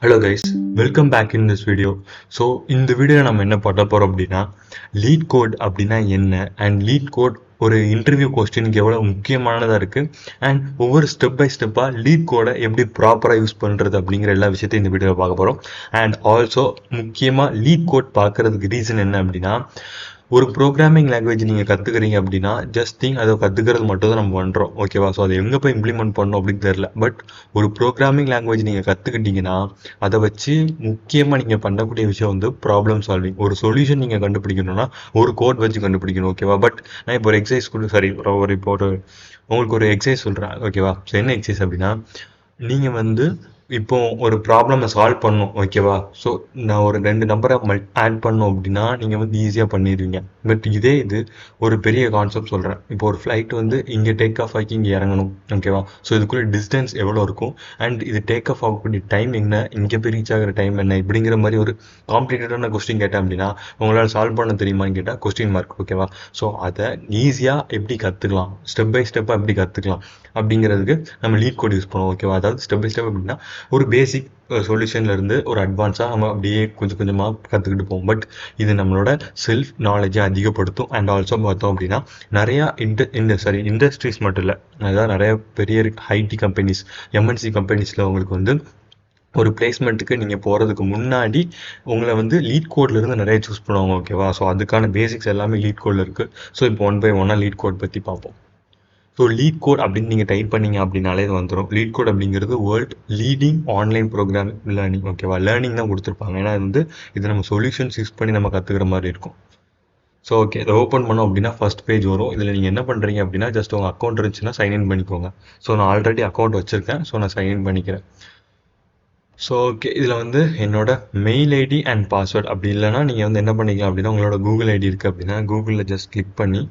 Hello guys, welcome back in this video. So இந்த வீடியோவில் நம்ம என்ன பண்ண போகிறோம் அப்படின்னா, லீட் கோட் அப்படின்னா என்ன, அண்ட் லீட் கோட் ஒரு இன்டர்வியூ கொஸ்டினுக்கு எவ்வளோ முக்கியமானதாக இருக்குது, அண்ட் ஒவ்வொரு ஸ்டெப் பை ஸ்டெப்பாக லீட் கோடை எப்படி ப்ராப்பராக யூஸ் பண்ணுறது அப்படிங்கிற எல்லா விஷயத்தையும் இந்த வீடியோவில் பார்க்க போகிறோம். அண்ட் ஆல்சோ முக்கியமாக லீட் கோட் பார்க்குறதுக்கு ரீசன் என்ன அப்படின்னா, ஒரு ப்ரோக்ராமிங் லாங்குவேஜ் நீங்கள் கற்றுக்குறீங்க அப்படின்னா ஜஸ்ட் திங் அதை கற்றுக்கிறது மட்டும் தான் நம்ம பண்ணுறோம், ஓகேவா? ஸோ அதை எங்கே போய் இம்ப்ளிமெண்ட் பண்ணணும் அப்படின்னு தெரில. பட் ஒரு ப்ரோக்ராமிங் லாங்குவேஜ் நீங்கள் கற்றுக்கிட்டீங்கன்னா அதை வச்சு முக்கியமாக நீங்கள் பண்ணக்கூடிய விஷயம் வந்து ப்ராப்ளம் சால்விங். ஒரு சொல்யூஷன் நீங்கள் கண்டுபிடிக்கணும்னா ஒரு கோட் வச்சு கண்டுபிடிக்கணும், ஓகேவா? பட் நான் இப்போ ஒரு எக்ஸசைஸ் கூட உங்களுக்கு ஒரு எக்ஸசைஸ் சொல்கிறேன், ஓகேவா? ஸோ என்ன எக்ஸசைஸ் அப்படின்னா, நீங்கள் வந்து இப்போ ஒரு ப்ராப்ளமை சால்வ் பண்ணணும், ஓகேவா? ஸோ நான் ஒரு 2 நம்பரை ஆட் பண்ணோம் அப்படின்னா நீங்கள் வந்து ஈஸியாக பண்ணிடுவீங்க. பட் இது ஒரு பெரிய கான்செப்ட் சொல்கிறேன். இப்போ ஒரு ஃப்ளைட் வந்து இங்கே டேக் ஆஃப் ஆகி இங்கே இறங்கணும், ஓகேவா? ஸோ இதுக்குள்ளே டிஸ்டன்ஸ் எவ்வளோ இருக்கும், அண்ட் இது டேக் ஆஃப் ஆகக்கூடிய டைம் என்ன, இங்கே போய் ரீச் ஆகிற டைம் என்ன, இப்படிங்கிற மாதிரி ஒரு காம்ப்ளிகேட்டடான கொஸ்டின் கேட்டேன் அப்படின்னா உங்களால் சால்வ் பண்ண தெரியுமான்னு கேட்டால் கொஸ்டின் மார்க், ஓகேவா? ஸோ அதை ஈஸியாக எப்படி கற்றுக்கலாம், ஸ்டெப் பை ஸ்டெப்பாக எப்படி கற்றுக்கலாம் அப்படிங்கிறதுக்கு நம்ம லீட் கோட் யூஸ் பண்ணுவோம், ஓகேவா? அதாவது ஸ்டெப் பை ஸ்டெப் அப்படின்னா ஒரு பேசிக் சொல்யூஷன்லேருந்து ஒரு அட்வான்ஸாக நம்ம அப்படியே கொஞ்சம் கொஞ்சமாக கற்றுக்கிட்டு போவோம். பட் இது நம்மளோட செல்ஃப் நாலேஜை அதிகப்படுத்தும். அண்ட் ஆல்சோ பார்த்தோம் அப்படின்னா நிறையா இண்டஸ்ட்ரீஸ் மட்டும் இல்லை, அதாவது நிறைய பெரிய ஐடி கம்பெனிஸ், எம்என்சி கம்பெனிஸில் உங்களுக்கு வந்து ஒரு பிளேஸ்மெண்ட்டுக்கு நீங்கள் போகிறதுக்கு முன்னாடி உங்களை வந்து லீட் கோட்லேருந்து நிறைய சூஸ் பண்ணுவாங்க, ஓகேவா? ஸோ அதுக்கான பேசிக்ஸ் எல்லாமே லீட் கோடில் இருக்குது. ஸோ இப்போ 1 by 1 லீட் கோட் பற்றி பார்ப்போம். ஸோ லீட் கோட் அப்படின்னு நீங்கள் டைப் பண்ணீங்க அப்படின்னாலே இது வந்துடும். லீட் கோட் அப்படிங்கிறது world leading online program learning, ஓகேவா? லேர்னிங் தான் கொடுத்துருப்பாங்க. ஏன்னா இது நம்ம சொல்யூஷன்ஸ் யூஸ் பண்ணி நம்ம கற்றுக்கிற மாதிரி இருக்கும். ஸோ ஓகே, இதை ஓப்பன் பண்ணோம் அப்படின்னா ஃபர்ஸ்ட் பேஜ் வரும். இதில் நீங்கள் என்ன பண்ணுறீங்க அப்படின்னா ஜஸ்ட் உங்கள் அக்கௌண்ட் இருந்துச்சுன்னா சைன்இன் பண்ணிக்கோங்க. ஸோ நான் ஆல்ரெடி அக்கௌண்ட் வச்சுருக்கேன், ஸோ நான் சைன்இன் பண்ணிக்கிறேன். ஸோ ஓகே, இதில் வந்து என்னோட மெயில் ஐடி அண்ட் பாஸ்வேர்ட், அப்படி இல்லைனா நீங்கள் வந்து என்ன பண்ணிக்கலாம் அப்படின்னா உங்களோட கூகுள் ஐடி இருக்குது அப்படின்னா கூகுளில் ஜஸ்ட் கிளிக் பண்ணி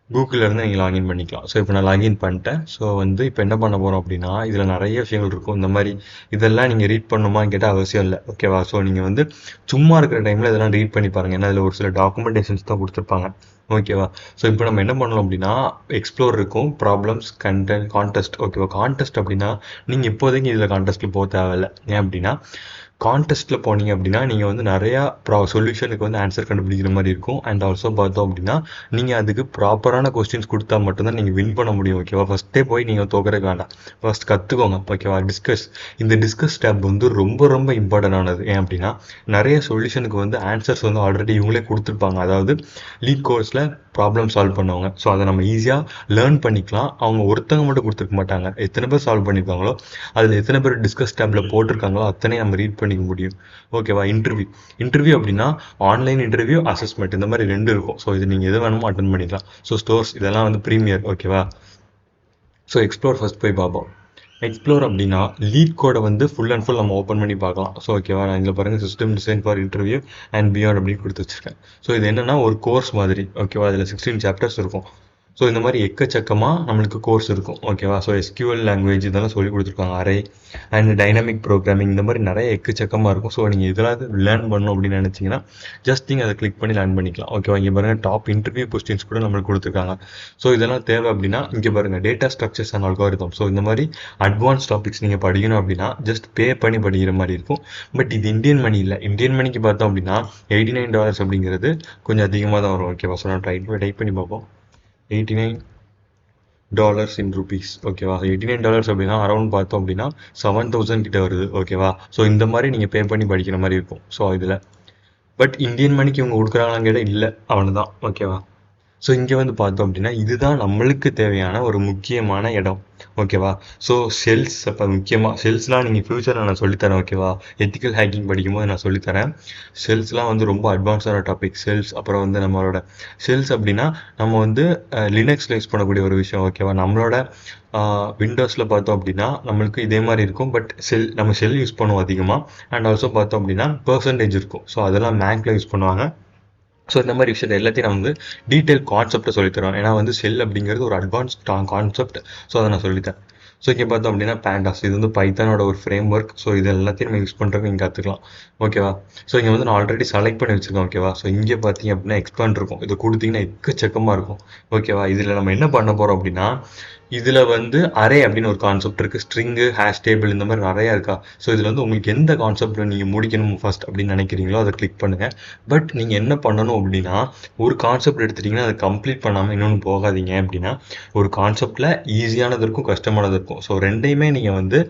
கூகுளிலேருந்து நீங்கள் லாகின் பண்ணிக்கலாம். ஸோ இப்போ நான் லாகின் பண்ணிட்டேன். ஸோ வந்து இப்போ என்ன பண்ண போகிறோம் அப்படின்னா இதில் நிறைய விஷயங்கள் இருக்கும். இந்த மாதிரி இதெல்லாம் நீங்கள் ரீட் பண்ணுமான்னு கேட்டால் அவசியம் இல்லை, ஓகேவா? ஸோ நீங்கள் வந்து சும்மா இருக்கிற டைமில் இதெல்லாம் ரீட் பண்ணி பாருங்கள். ஏன்னா அதில் ஒரு சில டாக்குமெண்டேஷன்ஸ் தான் கொடுத்துருப்பாங்க, ஓகேவா? ஸோ இப்போ நம்ம என்ன பண்ணலாம் அப்படின்னா எக்ஸ்ப்ளோர் இருக்கும், ப்ராப்ளம்ஸ், கண்டென்ட், கான்டெஸ்ட், ஓகேவா? கான்டெஸ்ட் அப்படின்னா நீங்கள் இப்போதைக்கு இதில் கான்டெஸ்ட்டில் போக தேவையில்லை. ஏன் அப்படின்னா கான்டெஸ்ட்டில் போனீங்க அப்படின்னா நீங்கள் வந்து நிறையா சொல்யூஷனுக்கு வந்து ஆன்சர் கண்டுபிடிக்கிற மாதிரி இருக்கும். அண்ட் ஆல்சோ பார்த்தோம் அப்படின்னா நீங்கள் அதுக்கு ப்ராப்பரான கொஸ்டின்ஸ் கொடுத்தா மட்டும்தான் நீங்கள் வின் பண்ண முடியும், ஓகேவா? ஃபஸ்ட்டே போய் நீங்கள் தோக்கறதுக்கு வேண்டாம், ஃபஸ்ட் கற்றுக்கோங்க, ஓகேவா? இந்த டிஸ்கஸ் டேப் வந்து ரொம்ப ரொம்ப இம்பார்ட்டன்ட் ஆனது. ஏன் அப்படின்னா நிறைய சொல்யூஷனுக்கு வந்து ஆன்சர்ஸ் வந்து ஆல்ரெடி இவங்களே கொடுத்துருப்பாங்க, அதாவது லீட் கோர்ஸில் ப்ராப்ளம் சால்வ் பண்ணுவாங்க. ஸோ அதை நம்ம ஈஸியாக லேர்ன் பண்ணிக்கலாம். அவங்க ஒருத்தவங்க மட்டும் கொடுத்துருக்க மாட்டாங்க, எத்தனை பேர் சால்வ் பண்ணியிருக்காங்களோ அதில் எத்தனை பேர் டிஸ்கஸ் டேப்பில் போட்டிருக்காங்களோ அத்தனை நம்ம ரீட் பண்ணிக்க முடியும், ஓகேவா? இன்டர்வியூ அப்படின்னா ஆன்லைன் இன்டர்வியூ, அசஸ்மெண்ட், இந்த மாதிரி 2 இருக்கும். ஸோ இது நீங்கள் எது வேணுமோ அட்டன் பண்ணிக்கலாம். ஸோ ஸ்டோர்ஸ் இதெல்லாம் வந்து ப்ரீமியர், ஓகேவா? ஸோ எக்ஸ்ப்ளோர் ஃபர்ஸ்ட் போய் பார்ப்போம். எக்ஸ்ப்ளோர் அப்படின்னா லீட் கோடை வந்து ஃபுல் அண்ட் ஃபுல் நம்ம ஓப்பன் பண்ணி பார்க்கலாம். ஸோ ஓகேவா, நான் இதில் பாருங்கள் system design for interview and beyond அப்படின்னு கொடுத்து வச்சிருக்கேன். ஸோ இது என்னென்னா ஒரு கோர்ஸ் மாதிரி, ஓகேவா? அதில் 16 சாப்டர்ஸ் இருக்கும். ஸோ இந்த மாதிரி எக்கச்சக்கமாக நம்மளுக்கு கோர்ஸ் இருக்கும், ஓகேவா? ஸோ SQL லாங்குவேஜ் இதெல்லாம் சொல்லி கொடுத்துருக்காங்க, அரே அண்ட் டைனமிக் ப்ரோக்ராமிங், இந்த மாதிரி நிறைய எக்கச்சக்கமாக இருக்கும். ஸோ நீங்கள் இதெல்லாம் லேர்ன் பண்ணணும் அப்படின்னு நினச்சிங்கன்னா ஜஸ்ட் நீங்கள் அதை கிளிக் பண்ணி லேர்ன் பண்ணிக்கலாம், ஓகேவா? இங்கே பாருங்கள் டாப் இன்டர்வியூ கொஸ்டின்ஸ் கூட நம்மளுக்கு கொடுத்துருக்காங்க. ஸோ இதெல்லாம் தேவை அப்படின்னா இங்கே பாருங்கள் data structures and algorithm. So இந்த மாதிரி அட்வான்ஸ் டாபிக்ஸ் நீங்கள் படிக்கணும் அப்படின்னா ஜஸ்ட் பே பண்ணி படிக்கிற மாதிரி இருக்கும். பட் இது இந்தியன் மணி இல்லை. இந்தியன் மணிக்கு பார்த்தோம் அப்படின்னா $89 அப்படிங்கிறது கொஞ்சம் அதிகமாக தான் வரும், ஓகேவா? ஸோ நான் டைப் பண்ணி பார்ப்போம். $89 in rupees, ஓகேவா? $89 அப்படின்னா அரௌண்ட் பார்த்தோம் அப்படின்னா 7,000 கிட்ட வருது, ஓகேவா? ஸோ இந்த மாதிரி நீங்கள் பே பண்ணி படிக்கிற மாதிரி இருக்கும். ஸோ இதில் பட் இந்தியன் மணிக்கு இவங்க கொடுக்குறாங்களான்னு கேட்டால் இல்லை, அவனு தான், ஓகேவா? ஸோ இங்கே வந்து பார்த்தோம் அப்படின்னா இதுதான் நம்மளுக்கு தேவையான ஒரு முக்கியமான இடம், ஓகேவா? ஸோ ஷெல்ஸ், அப்போ முக்கியமாக ஷெல்ஸ்லாம் நீங்கள் ஃப்யூச்சரில் நான் சொல்லித்தரேன், ஓகேவா? எத்திக்கல் ஹேக்கிங் படிக்கும்போது நான் சொல்லித்தரேன். ஷெல்ஸ்லாம் வந்து ரொம்ப அட்வான்ஸான டாபிக் ஷெல்ஸ். அப்புறம் வந்து நம்மளோட ஷெல்ஸ் அப்படின்னா நம்ம வந்து லினக்ஸில் யூஸ் பண்ணக்கூடிய ஒரு விஷயம், ஓகேவா? நம்மளோட விண்டோஸில் பார்த்தோம் அப்படின்னா நம்மளுக்கு இதே மாதிரி இருக்கும். பட் நம்ம ஷெல் யூஸ் பண்ணுவோம் அதிகமாக. அண்ட் ஆல்சோ பார்த்தோம் அப்படின்னா பெர்சன்டேஜ் இருக்கும். ஸோ அதெல்லாம் மேக்கில் யூஸ் பண்ணுவாங்க. ஸோ இந்த மாதிரி விஷயத்தை எல்லாத்தையும் நான் வந்து டீட்டெயில் கான்செப்டை சொல்லித்தரோம். ஏன்னா வந்து ஷெல் அப்படிங்கிறது ஒரு அட்வான்ஸ் கான்செப்ட். ஸோ அதை நான் சொல்லித்தரேன். ஸோ இங்கே பார்த்தோம் அப்படின்னா பேண்டாஸ், இது வந்து பைத்தானோட ஒரு ஃப்ரேம் ஒர்க். ஸோ இது எல்லாத்தையும் நம்ம யூஸ் பண்ணுறதுக்கு நீங்கள் கற்றுக்கலாம், ஓகேவா? ஸோ இங்கே வந்து நான் ஆல்ரெடி செலக்ட் பண்ணி வச்சுருக்கேன், ஓகேவா? ஸோ இங்கே பார்த்தீங்க அப்படின்னா எக்ஸ்பேண்ட் இருக்கும். இது கொடுத்தீங்கன்னா எக்கச்சக்கமாக இருக்கும், ஓகேவா? இதில் நம்ம என்ன பண்ண போகிறோம் அப்படின்னா இதில் வந்து அரே அப்படின்னு ஒரு கான்செப்ட் இருக்குது, ஸ்ட்ரிங்கு, ஹேஷ் டேபிள், இந்த மாதிரி நிறையா இருக்கா. ஸோ இதில் வந்து உங்களுக்கு எந்த கான்செப்ட் நீங்கள் முடிக்கணும் ஃபர்ஸ்ட் அப்படின்னு நினைக்கிறீங்களோ அதை கிளிக் பண்ணுங்கள். பட் நீங்கள் என்ன பண்ணணும் அப்படின்னா, ஒரு கான்செப்ட் எடுத்துட்டிங்கன்னா அதை கம்ப்ளீட் பண்ணாமல் இன்னொன்று போகாதீங்க. அப்படின்னா ஒரு கான்செப்டில் ஈஸியானது இருக்கும், கஷ்டமானது இருக்கும். ஸோ ரெண்டையுமே நீங்கள் வந்து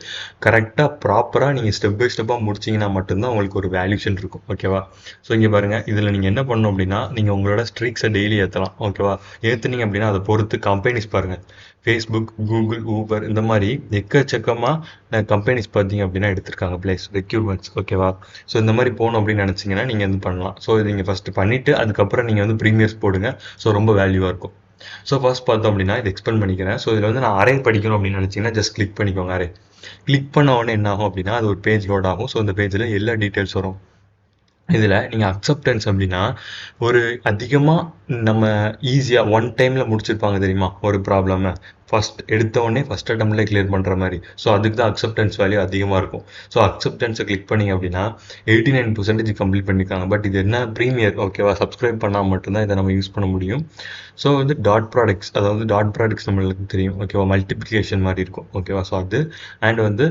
கரெக்டாக ப்ராப்பராக நீங்கள் ஸ்டெப் பை ஸ்டெப்பாக முடிச்சிங்கன்னா மட்டும்தான் உங்களுக்கு ஒரு வேல்யூஷன் இருக்கும். ஓகேவா. ஸோ இங்கே பாருங்கள், இதில் நீங்கள் என்ன பண்ணணும் அப்படின்னா, நீங்கள் உங்களோட ஸ்ட்ரீக்ஸை டெய்லி ஏற்றலாம். ஓகேவா. ஏற்றுனீங்க அப்படின்னா அதை பொறுத்து கம்பெனிஸ் பாருங்கள், ஃபேஸ்புக், கூகுள், ஊபர், இந்த மாதிரி எக்கச்சக்கமாக கம்பெனிஸ் பார்த்தீங்க அப்படின்னா எடுத்திருக்காங்க பிளேஸ் ரெக்யூர்மெண்ட்ஸ். ஓகேவா. ஸோ இந்த மாதிரி போகணும் அப்படின்னு நினச்சிங்கன்னா நீங்கள் வந்து பண்ணலாம். ஸோ இது நீங்கள் ஃபஸ்ட்டு பண்ணிவிட்டு அதுக்கப்புறம் நீங்கள் வந்து ப்ரீமியர்ஸ் போடுங்க. ஸோ ரொம்ப வேல்யூவாக இருக்கும். ஸோ ஃபர்ஸ்ட் பார்த்தோம் அப்படின்னா இது எக்ஸ்பெண்ட் பண்ணிக்கிறேன். ஸோ இதில் வந்து நான் அரே படிக்கணும் அப்படின்னு நினச்சிங்கன்னா ஜஸ்ட் கிளிக் பண்ணிக்கோங்க. அரே கிளிக் பண்ண உடனே என்ன ஆகும் அப்படின்னா, அது ஒரு பேஜ் லோட் ஆகும். ஸோ அந்த பேஜில் எல்லா டீட்டெயில்ஸ் வரும். இதில் நீங்கள் அக்செப்டன்ஸ் அப்படின்னா ஒரு அதிகமாக நம்ம ஈஸியாக ஒன் டைமில் முடிச்சிருப்பாங்க தெரியுமா ஒரு ப்ராப்ளமை, ஃபஸ்ட் எடுத்த உடனே ஃபஸ்ட் அட்டம்ப்ட்லேயே கிளியர் பண்ணுற மாதிரி. ஸோ அதுக்கு தான் அக்செப்டன்ஸ் வேல்யூ அதிகமாக இருக்கும். ஸோ அக்செப்டன்ஸை கிளிக் பண்ணிங்க அப்படின்னா 89% கம்ப்ளீட் பண்ணியிருக்காங்க. பட் இது என்ன ப்ரீமியர். ஓகேவா. சப்ஸ்கிரைப் பண்ணால் மட்டும்தான் இதை நம்ம யூஸ் பண்ண முடியும். ஸோ வந்து டாட் ப்ராடக்ட்ஸ், அதாவது டாட் ப்ராடக்ட்ஸ் நம்மளுக்கு தெரியும். ஓகேவா. மல்டிப்ளிகேஷன் மாதிரி இருக்கும். ஓகேவா. ஸோ அது அண்ட் வந்து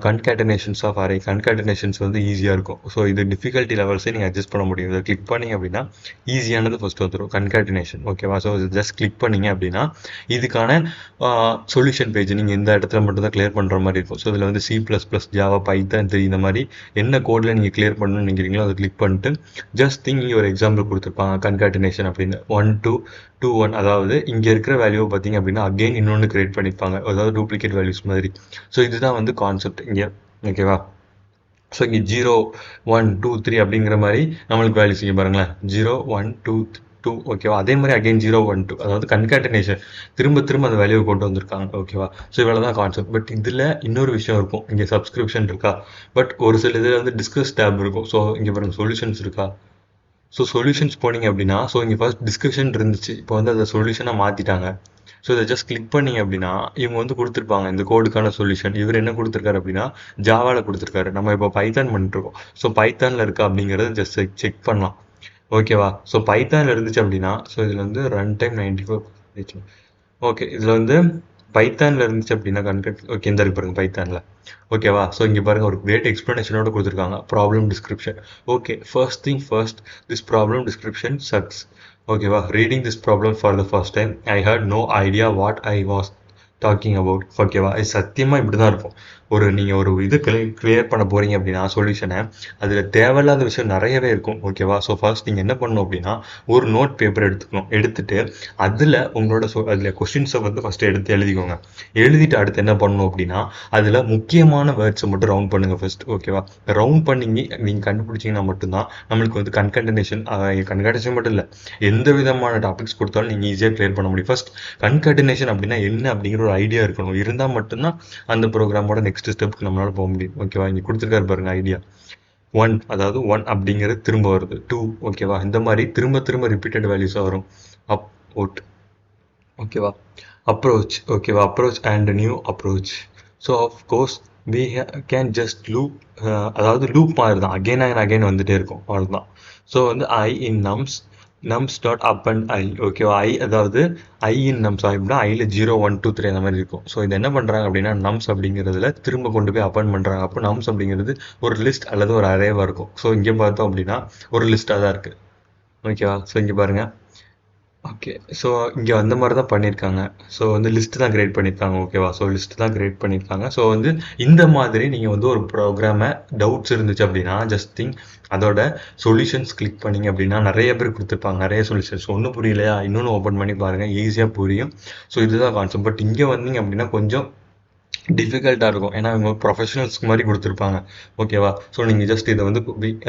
கன்கேட்டனேஷன்ஸ் ஆஃப் அரே, கன்கேட்டனேஷன்ஸ் வந்து ஈஸியாக இருக்கும். ஸோ இது டிஃபிகல்ட்டி லெவல்ஸே நீங்கள் அட்ஜஸ்ட் பண்ண முடியும். இதை கிளிக் பண்ணிங்க அப்படின்னா ஈஸியானது ஃபஸ்ட்டு வந்துடும், கன்கேட்டனேஷன். ஓகேவா. ஸோ இது ஜஸ்ட் கிளிக் பண்ணிங்க அப்படின்னா இதுக்கான சொல்யூஷன் பேஜ் நீங்கள் இந்த இடத்துல மட்டும்தான் கிளியர் பண்ணுற மாதிரி இருக்கும். ஸோ இதில் வந்து C++, ஜாவா, பைத்தான், இந்த மாதிரி என்ன கோடில் நீங்கள் கிளியர் பண்ணணும்னு நினைக்கிறீங்களோ அதை கிளிக் பண்ணிட்டு ஜஸ்ட் இங்கே ஒரு எக்ஸாம்பிள் கொடுத்துருப்பாங்க, கன்கேட்டனேஷன் அப்படின்னு 1 2 2 1. அதாவது இங்கே இருக்கிற வேல்யூவை பார்த்தீங்க அப்படின்னா அகெயின் இன்னொன்று கிரியேட் பண்ணியிருப்பாங்க, அதாவது டூப்ளிகேட் வேல்யூஸ் மாதிரி. ஸோ இதுதான் வந்து கான்செப்ட் இங்கே. ஓகேவா. ஸோ இங்கே 0 1 2 3 அப்படிங்கிற மாதிரி நம்மளுக்கு வேல்யூஸ் இங்கே பாருங்களேன், 0 1 2 2. ஓகேவா. அதே மாதிரி அகைன் 0 1 2, அதாவது கன்கேட்டனேஷன் திரும்ப திரும்ப அந்த வேல்யூவை கொண்டு வந்திருக்காங்க. ஓகேவா. ஸோ இவ்வளோ தான் கான்செப்ட். பட் இதில் இன்னொரு விஷயம் இருக்கும், இங்கே சப்ஸ்கிரிப்ஷன் இருக்கா, பட் ஒரு சில இதில் வந்து டிஸ்கஸ் டேப் இருக்கும். ஸோ இங்கே பாருங்க சொல்யூஷன்ஸ் இருக்கா. ஸோ சொல்யூஷன்ஸ் போனீங்க அப்படின்னா, ஸோ இங்கே ஃபர்ஸ்ட் டிஸ்கஷன் இருந்துச்சு, இப்போ வந்து அதை சொல்யூஷனாக மாற்றிட்டாங்க. ஸோ இதை ஜஸ்ட் கிளிக் பண்ணிங்க அப்படின்னா இவங்க வந்து கொடுத்துருப்பாங்க இந்த கோடுக்கான சொல்யூஷன். இவர் என்ன கொடுத்துருக்காரு அப்படின்னா ஜாவாவில் கொடுத்துருக்காரு. நம்ம இப்போ பைத்தான் பண்ணிட்டுருக்கோம். ஸோ பைத்தானில் இருக்கா அப்படிங்கிறத ஜஸ்ட் செக் பண்ணலாம். ஓகேவா. ஸோ பைத்தானில் இருந்துச்சு அப்படின்னா, ஸோ இதில் வந்து ரன் டைம் 94%. ஓகே. இதில் வந்து பைத்தானில் இருந்துச்சு அப்படின்னா ஓகே இந்த இருக்கு பாருங்க பைத்தானில். ஓகேவா. ஸோ இங்கே பாருங்க ஒரு கிரேட் எக்ஸ்ப்ளனேஷனோட கொடுத்துருக்காங்க, problem description. Okay. First thing first, this problem description sucks. ஓகேவா. Reading this problem for the first time I had no idea what I was talking about. ஓகேவா. இது சத்தியமாக இப்படி தான் இருக்கும். நீங்கள் ஒரு இது கிளியர் பண்ண போகிறீங்க அப்படின்னா சொல்யூஷனை, அதில் தேவையில்லாத விஷயம் நிறையவே இருக்கும். ஓகேவா. ஸோ ஃபர்ஸ்ட் நீங்கள் என்ன பண்ணணும் அப்படின்னா ஒரு நோட் பேப்பர் எடுத்துக்கணும். எடுத்துட்டு அதில் உங்களோட அதில் கொஸ்டின்ஸை வந்து ஃபஸ்ட்டு எடுத்து எழுதிக்கோங்க. எழுதிட்டு அடுத்து என்ன பண்ணணும் அப்படின்னா அதில் முக்கியமான வேர்ட்ஸை மட்டும் ரவுண்ட் பண்ணுங்கள் ஃபர்ஸ்ட். ஓகேவா. ரவுண்ட் பண்ணி நீங்கள் கண்டுபிடிச்சிங்கன்னா மட்டும்தான் நம்மளுக்கு வந்து கன்கேட்டனேஷன் மட்டும் இல்லை, எந்த விதமான டாபிக்ஸ் கொடுத்தாலும் நீங்கள் ஈஸியாக கிளியர் பண்ண முடியும். ஃபர்ஸ்ட் கன்கேட்டனேஷன் அப்படின்னா என்ன அப்படிங்கிற ஒரு ஐடியா இருக்கணும். இருந்தால் மட்டும்தான் அந்த ப்ரோக்ராமோட நெக்ஸ்ட் ஸ்டெப்க்கு நம்மளால போக முடியும். ஓகேவா. இங்கே கொடுத்துருக்காரு பாருங்க ஐடியா 1, அதாவது 1 அப்படிங்கிறது திரும்ப வருது, 2. ஓகேவா. இந்த மாதிரி திரும்ப திரும்ப ரிப்பீட்டட் வேல்யூஸாக வரும். அப் அவுட். ஓகேவா. அப்ரோச். ஓகேவா. Approach and new approach. So of course we can just loop, அதாவது லூப் மாதிரி தான், அகெயின் அண்ட் அகெயின் வந்துட்டே இருக்கும், அவ்வளோதான். ஸோ வந்து I in nums dot up and I. ஓகேவா. ஐ அதாவது ஐ இன் நம்ஸ் அப்படின்னா ஐயில் 0 1 2 3 அந்த மாதிரி இருக்கும். ஸோ இது என்ன பண்ணுறாங்க அப்படின்னா நம்ஸ் அப்படிங்கிறதுல திரும்ப கொண்டு போய் அப்பன் பண்ணுறாங்க. அப்போ நம்ஸ் அப்படிங்கிறது ஒரு லிஸ்ட் அல்லது ஒரு அரேவாக இருக்கும். ஸோ இங்கே பார்த்தோம் அப்படின்னா ஒரு லிஸ்ட்டாக தான் இருக்குது. ஓகேவா. ஸோ இங்கே பாருங்கள். ஓகே. ஸோ இங்கே அந்த மாதிரி தான் பண்ணியிருக்காங்க. ஸோ வந்து லிஸ்ட்டு தான் கிரியேட் பண்ணியிருக்காங்க. ஓகேவா. ஸோ லிஸ்ட்டு தான் கிரியேட் பண்ணியிருக்காங்க. ஸோ வந்து இந்த மாதிரி நீங்கள் வந்து ஒரு ப்ரோக்ராமை டவுட்ஸ் இருந்துச்சு அப்படின்னா ஜஸ்ட் திங்க் அதோட சொல்யூஷன்ஸ் கிளிக் பண்ணிங்க அப்படின்னா நிறைய பேர் கொடுத்துருப்பாங்க, நிறைய சொல்யூஷன்ஸ். ஒன்றும் புரியலையா இன்னொன்று ஓப்பன் பண்ணி பாருங்கள், ஈஸியாக புரியும். ஸோ இதுதான் கான்செப்ட். பட் இங்கே வந்தீங்க அப்படின்னா கொஞ்சம் டிஃபிகல்ட்டாக இருக்கும், ஏன்னா இவங்க ப்ரொஃபஷனல்ஸ்க்கு மாதிரி கொடுத்துருப்பாங்க. ஓகேவா. ஸோ நீங்கள் ஜஸ்ட் இதை வந்து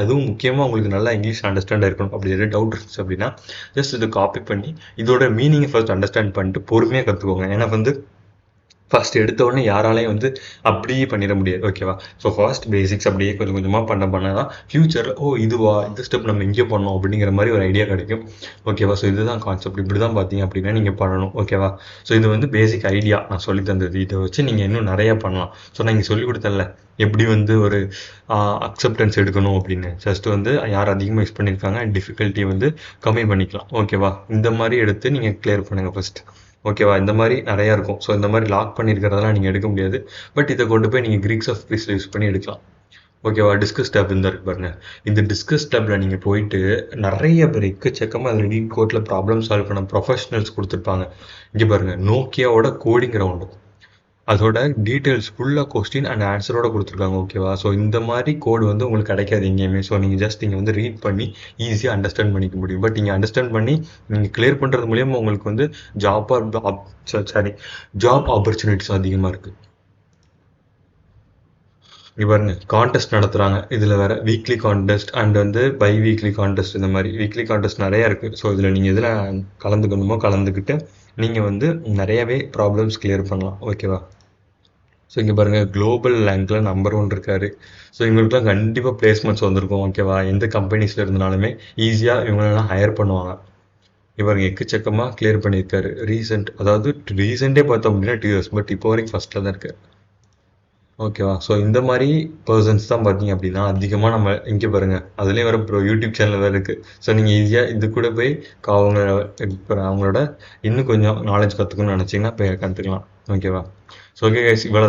அதுவும் முக்கியமாக உங்களுக்கு நல்லா இங்கிலீஷ் அண்டர்ஸ்டாண்ட் இருக்கணும். அப்படி எதாவது டவுட் இருந்துச்சு அப்படின்னா ஜஸ்ட் இதை காப்பி பண்ணி இதோட மீனிங்கை ஃபர்ஸ்ட் அண்டர்ஸ்டாண்ட் பண்ணிட்டு பொறுமையாக கற்றுக்கோங்க. ஏன்னா வந்து ஃபர்ஸ்ட் எடுத்த உடனே யாராலையும் வந்து அப்படியே பண்ணிட முடியாது. ஓகேவா. ஸோ ஃபர்ஸ்ட் பேசிக்ஸ் அப்படியே கொஞ்சம் கொஞ்சமாக பண்ண தான் ஃபியூச்சரில் இதுவா இந்த ஸ்டெப் நம்ம இங்கே பண்ணோம் அப்படிங்கிற மாதிரி ஒரு ஐடியா கிடைக்கும். ஓகேவா. ஸோ இதுதான் கான்செப்ட். இப்படி தான் பார்த்தீங்க அப்படின்னா நீங்கள் பண்ணணும். ஓகேவா. ஸோ இது வந்து பேசிக் ஐடியா நான் சொல்லி தந்தது. இதை வச்சு நீங்கள் இன்னும் நிறையா பண்ணலாம். ஸோ நான் இங்கே சொல்லி கொடுத்தல எப்படி வந்து ஒரு அக்செப்டன்ஸ் எடுக்கணும் அப்படின்னு. ஜஸ்ட் வந்து யார் அதிகமாக யூஸ் பண்ணியிருக்காங்க டிஃபிகல்ட்டி வந்து கம்மி பண்ணிக்கலாம். ஓகேவா. இந்த மாதிரி எடுத்து நீங்கள் கிளியர் பண்ணுங்கள் ஃபர்ஸ்ட். ஓகேவா? இந்த மாதிரி நிறையா இருக்கும். ஸோ இந்த மாதிரி லாக் பண்ணியிருக்கிறதெல்லாம் நீங்கள் எடுக்க முடியாது. பட் இதை கொண்டு போய் நீங்கள் கிரீக்ஸ் ஆஃப் ப்ரீஸில் யூஸ் பண்ணி எடுக்கலாம். ஓகேவா? டிஸ்கஸ் டேப் இந்த இருக்கு பாருங்க. இந்த டிஸ்கஸ் டேப்ல நீங்கள் போயிட்டு நிறைய பேர் எக்கச்சக்கமாக அதில் நீட் கோட்டில் ப்ராப்ளம் சால்வ் பண்ண ப்ரொஃபஷனல்ஸ் கொடுத்துருப்பாங்க. இங்கே பாருங்க, நோக்கியாவோட கோடிங் ரவுண்டு, அதோட டீட்டெயில்ஸ் ஃபுல்லாக கொஸ்டின் அண்ட் ஆன்சரோட கொடுத்துருக்காங்க. ஓகேவா? ஸோ இந்த மாதிரி கோடு வந்து உங்களுக்கு கிடைக்காது எங்கேயுமே. ஸோ நீங்கள் ஜஸ்ட் நீங்கள் வந்து ரீட் பண்ணி ஈஸியாக அண்டர்ஸ்டாண்ட் பண்ணிக்க முடியும். பட் நீங்கள் அண்டர்ஸ்டாண்ட் பண்ணி நீங்கள் கிளியர் பண்ணுறது மூலியமாக உங்களுக்கு வந்து ஜாப் ஆப்பர்ச்சுனிட்டிஸ் அதிகமாக இருக்குது. இங்கே பாருங்க, கான்டெஸ்ட் நடத்துகிறாங்க. இதில் வேறு வீக்லி கான்டெஸ்ட் அண்ட் வந்து பை வீக்லி கான்டெஸ்ட், இந்த மாதிரி வீக்லி கான்டெஸ்ட் நிறையா இருக்குது. ஸோ இதில் நீங்கள் எதில் கலந்துக்கணுமோ கலந்துக்கிட்டு நீங்கள் வந்து நிறையவே ப்ராப்ளம்ஸ் கிளியர் பண்ணலாம். ஓகேவா? ஸோ இங்கே பாருங்கள், குளோபல் ரேங்கில் நம்பர் 1 இருக்கார். ஸோ இவங்களுக்குலாம் கண்டிப்பாக பிளேஸ்மெண்ட்ஸ் வந்திருக்கும். ஓகேவா? எந்த கம்பெனிஸில் இருந்தாலுமே ஈஸியாக இவங்களெல்லாம் ஹையர் பண்ணுவாங்க. இவங்க எக்கச்சக்கமாக கிளியர் பண்ணியிருக்காரு. ரீசெண்டே பார்த்தோம் அப்படின்னா 2 years, பட் இப்போ வரைக்கும் ஃபஸ்ட்டில் தான் இருக்கார். ஓகேவா? ஸோ இந்த மாதிரி பர்சன்ஸ் தான் பார்த்தீங்க அப்படின்னா அதிகமாக நம்ம இங்கே பாருங்கள், அதுலேயும் வேறு ப்ரோ யூடியூப் சேனல் வேறு இருக்குது. ஸோ நீங்கள் ஈஸியாக இது கூட போய் அவங்களோட இன்னும் கொஞ்சம் நாலேஜ் கற்றுக்கணும்னு நினச்சிங்கன்னா போய் கற்றுக்கலாம். ஓகேவா? ஸோ ஓகே கைஸ், இவ்வளோ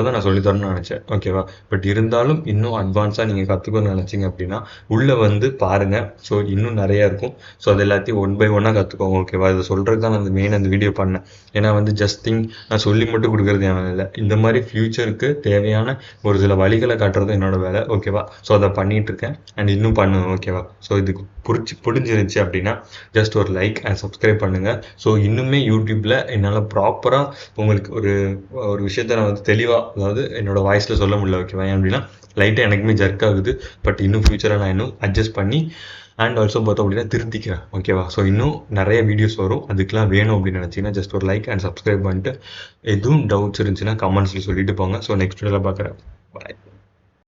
தான் நான் சொல்லித்தரணும்னு நினச்சேன். ஓகேவா? பட் இருந்தாலும் இன்னும் அட்வான்ஸாக நீங்கள் கற்றுக்கணும்னு நினச்சிங்க அப்படின்னா உள்ளே வந்து பாருங்கள். ஸோ இன்னும் நிறையா இருக்கும். ஸோ அது எல்லாத்தையும் 1 by 1 கற்றுக்கோங்க. ஓகேவா? இதை சொல்கிறது தான் நான் மெயின் அந்த வீடியோ பண்ணேன். ஏன்னா வந்து ஜஸ்ட் திங் நான் சொல்லி மட்டும் கொடுக்குறது என் வேலை. இந்த மாதிரி ஃப்யூச்சருக்கு தேவையான ஒரு சில வழிகளை காட்டுறது என்னோட வேலை. ஓகேவா? ஸோ அதை பண்ணிகிட்ருக்கேன் அண்ட் இன்னும் பண்ணுவேன். ஓகேவா? ஸோ இதுக்கு புரிஞ்சிருந்துச்சு அப்படின்னா ஜஸ்ட் ஒரு லைக் அண்ட் சப்ஸ்கிரைப் பண்ணுங்கள். ஸோ இன்னுமே யூடியூப்பில் என்னால் ப்ராப்பராக உங்களுக்கு ஒரு விஷயத்த நான் வந்து தெளிவாக, அதாவது என்னோட வாய்ஸில் சொல்ல முடியல. ஓகேவா? ஏன் அப்படின்னா லைட்டாக எனக்குமே ஜர்க் ஆகுது. பட் இன்னும் ஃபியூச்சரை நான் இன்னும் அட்ஜஸ்ட் பண்ணி அண்ட் ஆல்சோ பார்த்தோம் அப்படின்னா திருத்திக்கிறேன். ஓகேவா? ஸோ இன்னும் நிறைய வீடியோஸ் வரும். அதுக்கெலாம் வேணும் அப்படின்னு நினச்சிங்கன்னா ஜஸ்ட் ஒரு லைக் அண்ட் சப்ஸ்கிரைப் பண்ணிட்டு எதுவும் டவுட்ஸ் இருந்துச்சுன்னா கமெண்ட்ஸில் சொல்லிட்டு போங்க. ஸோ நெக்ஸ்ட் வீடியோவில் பார்க்குறேன். பாய்.